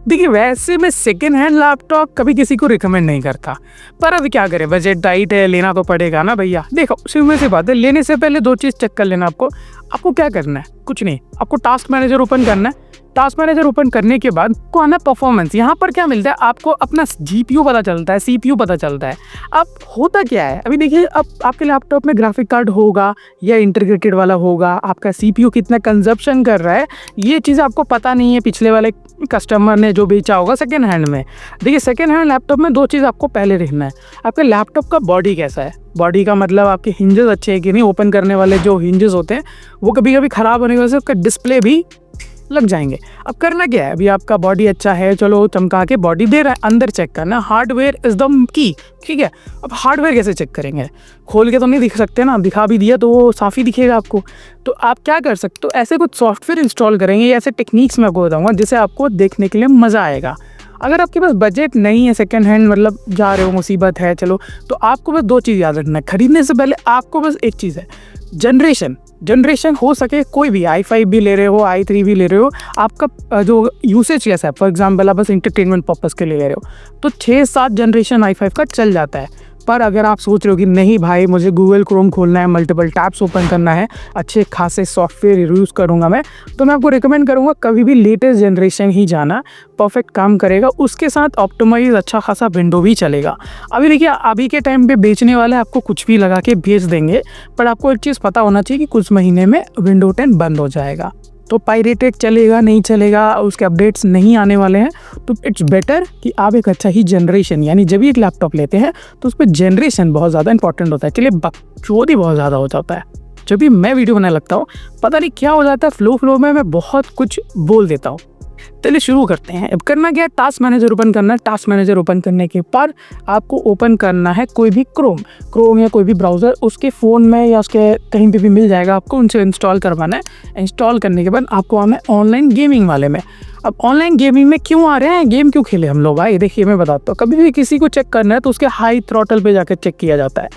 देखिए वैसे मैं सेकेंड हैंड लैपटॉप कभी किसी को रिकमेंड नहीं करता, पर अब क्या करें, बजट टाइट है, लेना तो पड़ेगा ना भैया। देखो सिंपल सी बात है, लेने से पहले दो चीज़ चेक कर लेना। आपको क्या करना है, कुछ नहीं, आपको टास्क मैनेजर ओपन करना है। टास्क मैनेजर ओपन करने के बाद को आना परफॉर्मेंस। यहाँ पर क्या मिलता है आपको, अपना जीपीयू पता चलता है, सीपीयू पता चलता है। अब होता क्या है, अभी देखिए, अब आपके लैपटॉप में ग्राफिक कार्ड होगा या इंटीग्रेटेड वाला होगा, आपका सीपीयू कितना कंजप्शन कर रहा है, ये चीज़ आपको पता नहीं है पिछले वाले कस्टमर ने जो बेचा होगा सेकेंड हैंड में। देखिए सेकेंड हैंड लैपटॉप में दो चीज़ आपको पहले देखना है, आपके लैपटॉप का बॉडी कैसा है। बॉडी का मतलब आपके हिंजेस अच्छे हैं कि नहीं, ओपन करने वाले जो हिंजेस होते हैं वो कभी कभी ख़राब होने की वजह से उसका डिस्प्ले भी लग जाएंगे। अब करना क्या है, अभी आपका बॉडी अच्छा है, चलो चमका के बॉडी दे रहा है, अंदर चेक करना। हार्डवेयर इज द की, ठीक है। अब हार्डवेयर कैसे चेक करेंगे, खोल के तो नहीं दिख सकते ना, दिखा भी दिया तो वो साफ ही दिखेगा आपको। तो आप क्या कर सकते हो, ऐसे कुछ सॉफ्टवेयर इंस्टॉल करेंगे, ऐसे टेक्निक्स मैं आपको बताऊँगा जिससे आपको देखने के लिए मज़ा आएगा। अगर आपके पास बजट नहीं है, सेकेंड हैंड मतलब जा रहे हो, मुसीबत है, चलो, तो आपको बस दो चीज़ याद रखना है। खरीदने से पहले आपको बस एक चीज़ है, जनरेशन हो सके कोई भी, i5 भी ले रहे हो, i3 भी ले रहे हो, आपका जो यूसेज कैसा है, फॉर एग्जांपल आप बस इंटरटेनमेंट पर्पज़ के लिए ले रहे हो तो 6-7 जनरेशन i5 का चल जाता है। पर अगर आप सोच रहे हो कि नहीं भाई मुझे गूगल क्रोम खोलना है, मल्टीपल टैब्स ओपन करना है, अच्छे खासे सॉफ्टवेयर यूज़ करूँगा मैं, तो मैं आपको रिकमेंड करूँगा कभी भी लेटेस्ट जनरेशन ही जाना, परफेक्ट काम करेगा। उसके साथ ऑप्टिमाइज अच्छा खासा विंडो भी चलेगा। अभी देखिए अभी के टाइम पे बेचने वाले आपको कुछ भी लगा के बेच देंगे, पर आपको एक चीज़ पता होना चाहिए कि कुछ महीने में विंडो 10 बंद हो जाएगा, तो पायरेटेड चलेगा नहीं चलेगा, उसके अपडेट्स नहीं आने वाले हैं। तो इट्स बेटर कि आप एक अच्छा ही जनरेशन, यानी जब भी एक लैपटॉप लेते हैं तो उस पर जनरेशन बहुत ज़्यादा इंपॉर्टेंट होता है। चलिए बकचोदी बहुत ज़्यादा हो जाता है, जब भी मैं वीडियो बनाने लगता हूँ पता नहीं क्या हो जाता है, फ्लो में मैं बहुत कुछ बोल देता हूँ। चलिए शुरू करते हैं। अब करना क्या है, टास्क मैनेजर ओपन करना है। टास्क मैनेजर ओपन करने के बाद आपको ओपन करना है कोई भी क्रोम या कोई भी ब्राउज़र, उसके फ़ोन में या उसके कहीं पे भी मिल जाएगा, आपको उनसे इंस्टॉल करवाना है। इंस्टॉल करने के बाद आपको आना है ऑनलाइन गेमिंग वाले में। अब ऑनलाइन गेमिंग में क्यों आ रहे हैं, गेम क्यों खेले हम लोग भाई, देखिए मैं बताता हूँ। कभी भी किसी को चेक करना है तो उसके हाई थ्रॉटल पे जाकर चेक किया जाता है।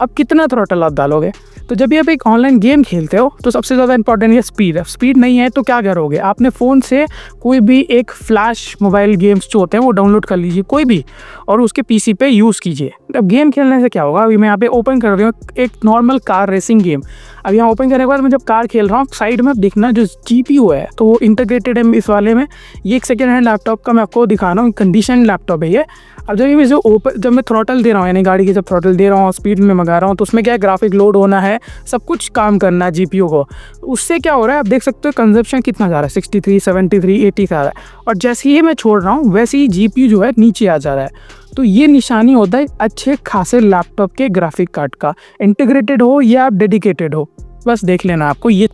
अब कितना थ्रॉटल आप डालोगे, तो जब भी आप एक ऑनलाइन गेम खेलते हो तो सबसे ज़्यादा इंपॉर्टेंट है स्पीड। स्पीड नहीं है तो क्या करोगे, आपने फ़ोन से कोई भी एक फ्लैश मोबाइल गेम्स जो होते हैं वो डाउनलोड कर लीजिए कोई भी, और उसके पीसी पे यूज़ कीजिए। अब गेम खेलने से क्या होगा, अभी मैं यहाँ पे ओपन कर रही हूँ एक नॉर्मल कार रेसिंग गेम। अब यहाँ ओपन करने के बाद मैं जब कार खेल रहा हूँ, साइड में देखना जो जीपीयू है तो वो इंटीग्रेटेड है इस वाले में। ये एक सेकेंड हैंड लैपटॉप का मैं आपको दिखा रहा हूँ, कंडीशन लैपटॉप है ये। अब जब मैं थ्रॉटल दे रहा हूँ, यानी गाड़ी की जब थ्रॉटल दे रहा हूँ, स्पीड में मंगा रहा हूँ, तो उसमें क्या है, ग्राफिक लोड होना है, सब कुछ काम करना है जीपीयू को। उससे क्या हो रहा है आप देख सकते हो, कंजप्शन कितना जा रहा है, 63, 73, 80 का आ रहा है। और जैसे ही मैं छोड़ रहा हूँ वैसे ही जीपीयू जो है नीचे आ जा रहा है। तो ये निशानी होता है अच्छे खासे लैपटॉप के ग्राफिक कार्ड का, इंटीग्रेटेड हो या डेडिकेटेड हो, बस देख लेना आपको ये।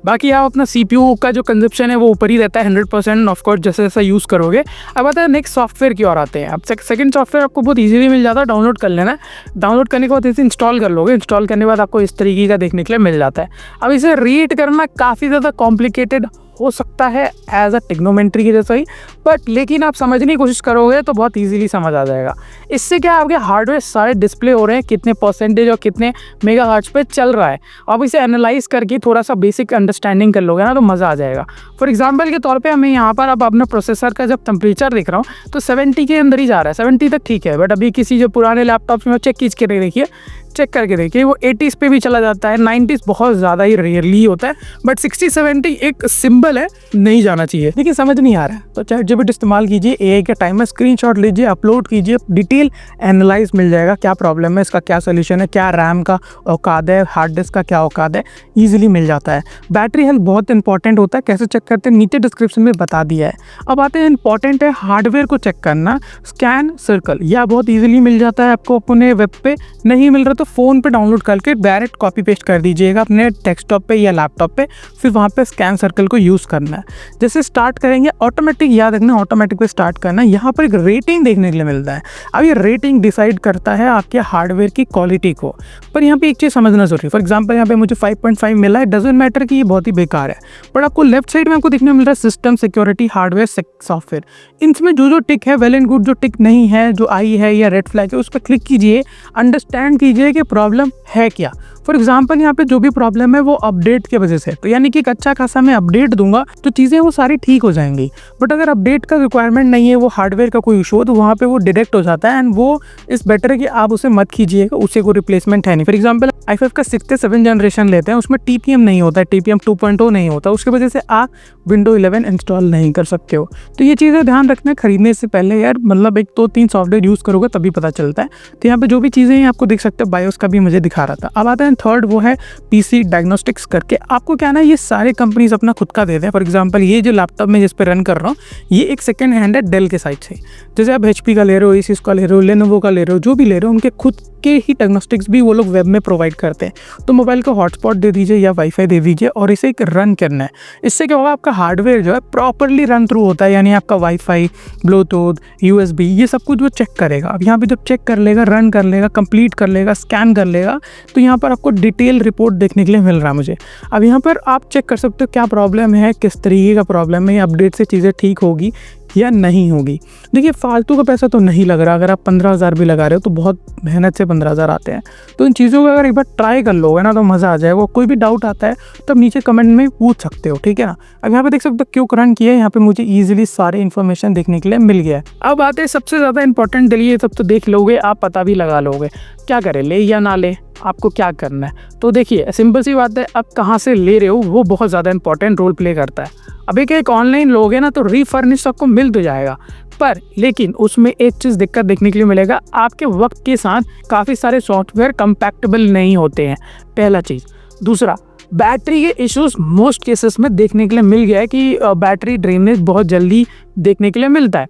बाकी आप अपना सीपीयू का जो कंजप्शन है वो ऊपर ही रहता है 100%, ऑफकोर्स जैसे जैसा यूज़ करोगे। अब आता है नेक्स्ट सॉफ्टवेयर की ओर आते हैं। अब सेकंड सॉफ्टवेयर आपको बहुत इजीली मिल जाता है, डाउनलोड कर लेना। डाउनलोड करने के बाद इसे इंस्टॉल कर लोगे, इंस्टॉल करने के बाद आपको इस तरीके का देखने के लिए मिल जाता है। अब इसे रीड करना काफ़ी ज़्यादा कॉम्प्लिकेटेड हो सकता है एज अ टिग्नोमेट्री के जैसा ही, बट लेकिन आप समझने की कोशिश करोगे तो बहुत इजीली समझ आ जाएगा। इससे क्या आपके हार्डवेयर सारे डिस्प्ले हो रहे हैं, कितने परसेंटेज और कितने मेगाहर्ट्ज पे चल रहा है। आप इसे एनालाइज करके थोड़ा सा बेसिक अंडरस्टैंडिंग कर लोगे ना तो मज़ा आ जाएगा। फॉर एग्जाम्पल के तौर पर मैं यहाँ पर अब अपना प्रोसेसर का जब टेम्परेचर देख रहा हूँ तो 70 के अंदर ही जा रहा है, 70 तक ठीक है। बट अभी किसी जो पुराने लैपटॉप्स में चेक करके देखिए वो 80s पे भी चला जाता है, 90s बहुत ज़्यादा ही रेयरली होता है, बट 60-70 एक सिंबल है, नहीं जाना चाहिए। लेकिन समझ नहीं आ रहा है तो ChatGPT इस्तेमाल कीजिए, एआई के टाइम में स्क्रीनशॉट लीजिए, अपलोड कीजिए, डिटेल एनालाइज मिल जाएगा, क्या प्रॉब्लम है, इसका क्या सोल्यूशन है, क्या रैम का औकात है, हार्ड डिस्क का क्या औकात है, ईजिली मिल जाता है। बैटरी हेल्थ बहुत इंपॉर्टेंट होता है, कैसे चेक करते हैं नीचे डिस्क्रिप्शन में बता दिया है। अब आते हैं इंपॉर्टेंट है हार्डवेयर को चेक करना, स्कैन सर्कल, यह बहुत ईजिली मिल जाता है आपको अपने वेब पे, नहीं मिल रहा तो फ़ोन पे डाउनलोड करके डायरेक्ट कॉपी पेस्ट कर दीजिएगा अपने डेस्कटॉप पे या लैपटॉप पे, फिर वहाँ पे स्कैन सर्कल को यूज़ करना है। जैसे स्टार्ट करेंगे ऑटोमेटिक, याद रखना ऑटोमेटिक पे स्टार्ट करना है। यहाँ पर एक रेटिंग देखने के लिए मिलता है। अब ये रेटिंग डिसाइड करता है आपके हार्डवेयर की क्वालिटी को, पर यहाँ पे एक चीज़ समझना जरूरी है। फॉर एग्जाम्पल यहाँ पे मुझे 5.5 मिला है, डजेंट मैटर कि ये बहुत ही बेकार है, बट आपको लेफ्ट साइड में आपको देखने मिल रहा है सिस्टम, सिक्योरिटी, हार्डवेयर, सॉफ्टवेयर। इनमें जो टिक है वेल एंड गुड, जो टिक नहीं है, जो आई है या रेड फ्लैग है, उस पर क्लिक कीजिए, अंडरस्टैंड कीजिए कि प्रॉब्लम है क्या। फॉर एग्जांपल यहाँ पे जो भी प्रॉब्लम है वो अपडेट की वजह से, तो यानी कि एक अच्छा खासा मैं अपडेट दूंगा तो चीज़ें वो सारी ठीक हो जाएंगी। बट अगर अपडेट का रिक्वायरमेंट नहीं है, वो हार्डवेयर का कोई इशू हो, तो वहाँ पे वो डिटेक्ट हो जाता है एंड वो इस बेटर है कि आप उसे मत कीजिएगा, उसे कोई रिप्लेसमेंट है नहीं। फॉर एग्जाम्पल i5 का 6th से 7th जनरेशन लेते हैं, उसमें TPM नहीं होता है, TPM 2.0 नहीं होता, उसकी वजह से आप विंडो 11 इंस्टॉल नहीं कर सकते हो। तो ये चीज़ें ध्यान रखना खरीदने से पहले यार, मतलब 1-2-3 सॉफ्टवेयर यूज़ करोगे तभी पता चलता है। तो यहाँ पे जो भी चीज़ें हैं आपको दिख सकते हो, बायोस का भी मुझे दिखा रहा था। अब आता है थर्ड, वो है PC डायग्नोस्टिक्स करके। आपको क्या ना, ये सारे कंपनीज अपना खुद का देते हैं। फॉर एग्जाम्पल ये जो लैपटॉप में जिस पे रन कर रहा हूँ, ये एक सेकेंड हैंड है डेल के साइड से। जैसे आप HP का ले रहे हो, Asus का ले रहे हो, Lenovo का ले रहे हो, जो भी ले रहे हो, उनके खुद के ही डायग्नोस्टिक्स भी वो लोग वेब में प्रोवाइड करते हैं। तो मोबाइल को हॉटस्पॉट दे दीजिए या वाईफाई दे दीजिए और इसे एक रन करना है। इससे क्या होगा, आपका हार्डवेयर जो है प्रॉपरली रन थ्रू होता है, यानी आपका वाईफाई, ब्लूटूथ, USB, ये सब कुछ वो चेक करेगा। अब यहाँ पे जब चेक कर लेगा, रन कर लेगा, कंप्लीट कर लेगा, स्कैन कर लेगा, तो यहाँ पर आपको डिटेल रिपोर्ट देखने के लिए मिल रहा है मुझे। अब यहाँ पर आप चेक कर सकते हो क्या प्रॉब्लम है, किस तरीके का प्रॉब्लम है, अपडेट से चीज़ें ठीक होगी या नहीं होगी। देखिए फालतू का पैसा तो नहीं लग रहा, अगर आप 15,000 भी लगा रहे हो तो बहुत मेहनत से 15,000 आते हैं। तो इन चीज़ों को अगर एक बार ट्राई कर लोगे ना तो मज़ा आ जाएगा। कोई भी डाउट आता है तो आप नीचे कमेंट में पूछ सकते हो, ठीक है ना। अब यहाँ पे देख सकते हो क्यों रन किया है, यहाँ पे मुझे ईजिली सारी इन्फॉर्मेशन देखने के लिए मिल गया है। अब आते हैं सबसे ज़्यादा इंपॉर्टेंट, ये सब तो देख लोगे, आप पता भी लगा लोगे, क्या करें, ले या ना ले, आपको क्या करना है। तो देखिए सिंपल सी बात है, आप कहाँ से ले रहे हो वो बहुत ज़्यादा इंपॉर्टेंट रोल प्ले करता है। अभी क्या, एक ऑनलाइन लोगे ना तो रीफर्निश आपको मिल तो जाएगा, पर लेकिन उसमें एक चीज़ दिक्कत देखने के लिए मिलेगा, आपके वक्त के साथ काफ़ी सारे सॉफ्टवेयर कंपैटिबल नहीं होते हैं, पहला चीज़। दूसरा, बैटरी के इश्यूज मोस्ट केसेस में देखने के लिए मिल गया है कि बैटरी ड्रेनेज बहुत जल्दी देखने के लिए मिलता है।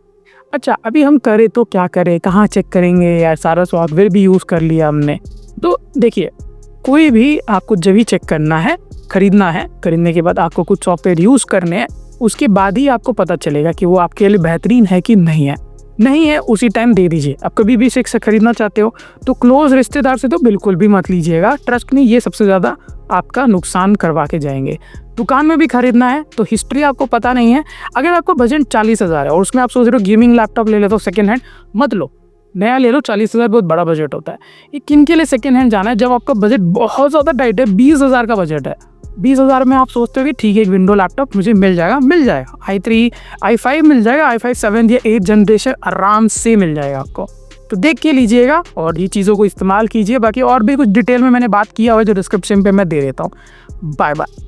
अच्छा, अभी हम करें तो क्या करें, कहाँ चेक करेंगे यार, सारा सॉफ्टवेयर भी यूज़ कर लिया हमने। तो देखिए, कोई भी आपको जब भी चेक करना है, खरीदना है, खरीदने के बाद आपको कुछ सॉफ्टवेयर यूज़ करने हैं, उसके बाद ही आपको पता चलेगा कि वो आपके लिए बेहतरीन है कि नहीं है। नहीं है उसी टाइम दे दीजिए। आप कभी भी से खरीदना चाहते हो तो क्लोज रिश्तेदार से तो बिल्कुल भी मत लीजिएगा, ट्रस्ट नहीं, ये सबसे ज़्यादा आपका नुकसान करवा के जाएंगे। दुकान में भी खरीदना है तो हिस्ट्री आपको पता नहीं है, अगर आपको बजट 40,000 है और उसमें आप सोच रहे हो गेमिंग लैपटॉप ले लेते हो सेकेंड हैंड, मत लो, नया ले लो। 40,000 बहुत बड़ा बजट होता है। ये किन के लिए सेकेंड हैंड जाना है, जब आपका बजट बहुत ज़्यादा टाइट है, 20,000 का बजट है। 20,000 में आप सोचते हो कि ठीक है एक विंडो लैपटॉप मुझे मिल जाएगा, i3 i5 मिल जाएगा, i5 7th या 8th जनरेशन आराम से मिल जाएगा आपको। तो देख के लीजिएगा और ये चीज़ों को इस्तेमाल कीजिए। बाकी और भी कुछ डिटेल में मैंने बात किया हुआ है जो डिस्क्रिप्शन पे मैं दे देता हूँ। Bye bye.